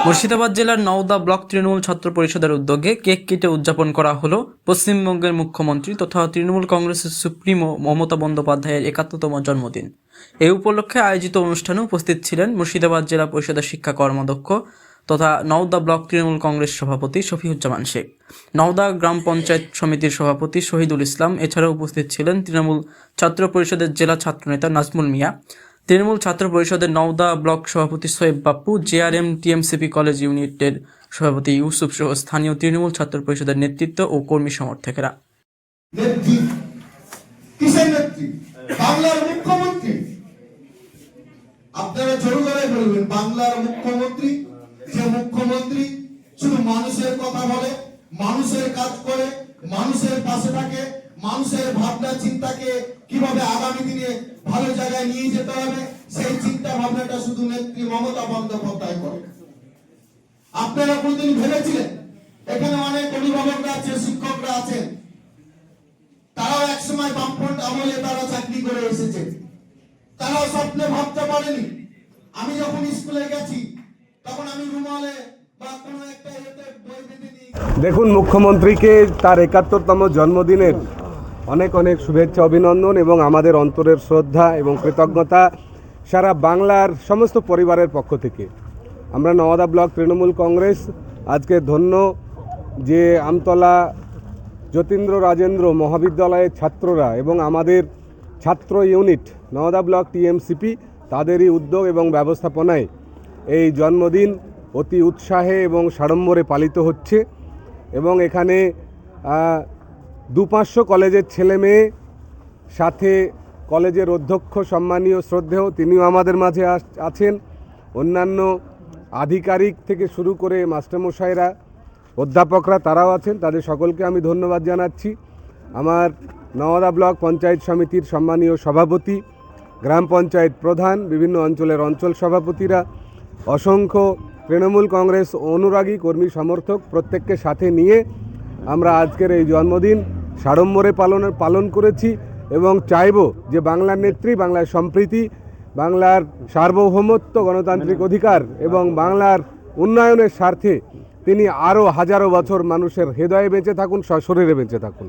মুর্শিদাবাদ জেলার নওদা ব্লক তৃণমূল ছাত্র পরিষদের উদ্যোগে কেক কেটে উদযাপন করা হলো পশ্চিমবঙ্গের মুখ্যমন্ত্রী তথা তৃণমূল কংগ্রেসের সুপ্রিমো মমতা বন্দ্যোপাধ্যায়ের ৭১তম জন্মদিন। এই উপলক্ষে আয়োজিত অনুষ্ঠানে উপস্থিত ছিলেন মুর্শিদাবাদ জেলা পরিষদের শিক্ষা কর্মাধ্যক্ষ তথা নওদা ব্লক তৃণমূল কংগ্রেস সভাপতি শফিউজ্জামান শেখ, নওদা গ্রাম পঞ্চায়েত সমিতির সভাপতি শহীদুল ইসলাম। এছাড়াও উপস্থিত ছিলেন তৃণমূল ছাত্র পরিষদের জেলা ছাত্রনেতা নাজমুল মিয়া, তৃণমূল ছাত্র পরিষদের নওদা ব্লক সভাপতি সোয়েব বাপ্পু, জেআরএম টিএমসিপি কলেজ ইউনিটের সভাপতি ইউসুফ সহ স্থানীয় তৃণমূল ছাত্র পরিষদের নেতৃত্ব ও কর্মী সমর্থকেরা। নেত্রী কিসের নেত্রী? বাংলার মুখ্যমন্ত্রী। আপনারা জোরে জোরে বলবেন বাংলার মুখ্যমন্ত্রী। যে মুখ্যমন্ত্রী শুধু মানুষের কথা বলে, মানুষের কাজ করে, মানুষের পাশে থাকে, মানুষের ভাবনা চিন্তাকে কিভাবে আগামী দিনে ভালো জায়গায় নিয়ে যেতে হবে সেই চিন্তা ভাবনাটা শুধু নেত্রী মমতা বন্দ্যোপাধ্যায় করে। আপনারা কোনদিন ভেবেছিলেন এখানে অনেক অভিভাবকরা আছে, শিক্ষকরা আছেন, তারাও একসময় বামফ্রন্ট আমলে তারা চাকরি করে এসেছে, তারাও স্বপ্নে ভাবতে পারেনি। আমি যখন স্কুলে গেছি তখন আমি রুমালে বা কোনো একটা এতে বই বেঁধে নিয়ে দেখুন, মুখ্যমন্ত্রীকে তার ৭১তম জন্মদিনের অনেক অনেক শুভেচ্ছা, অভিনন্দন এবং আমাদের অন্তরের শ্রদ্ধা এবং কৃতজ্ঞতা সারা বাংলার সমস্ত পরিবারের পক্ষ থেকে। আমরা নওদা ব্লক তৃণমূল কংগ্রেস আজকে ধন্য যে আমতলা যতীন্দ্র রাজেন্দ্র মহাবিদ্যালয়ের ছাত্ররা এবং আমাদের ছাত্র ইউনিট নওদা ব্লক টিএমসিপি তাদেরই উদ্যোগ এবং ব্যবস্থাপনায় এই জন্মদিন অতি উৎসাহে এবং সাড়ম্বরে পালিত হচ্ছে। এবং এখানে ২৫০ কলেজের ছেলে মেয়ে, সাথে কলেজের অধ্যক্ষ সম্মানীয় শ্রদ্ধেয় তিনিও আমাদের মাঝে আছেন, অন্যান্য আধিকারিক থেকে শুরু করে মাস্টারমশাইরা, অধ্যাপকরা তারাও আছেন। তাদের সকলকে আমি ধন্যবাদ জানাচ্ছি। আমার নওদা ব্লক পঞ্চায়েত সমিতির সম্মানীয় সভাপতি, গ্রাম পঞ্চায়েত প্রধান, বিভিন্ন অঞ্চলের অঞ্চল সভাপতিরা, অসংখ্য তৃণমূল কংগ্রেস অনুরাগী কর্মী সমর্থক প্রত্যেককে সাথে নিয়ে আমরা আজকের এই জন্মদিন সাড়ম্বরে পালন করেছি এবং চাইব যে বাংলার নেত্রী, বাংলার সম্প্রীতি, বাংলার সার্বভৌমত্ব, গণতান্ত্রিক অধিকার এবং বাংলার উন্নয়নের স্বার্থে তিনি আরও হাজারো বছর মানুষের হৃদয়ে বেঁচে থাকুন, সশরীরে বেঁচে থাকুন।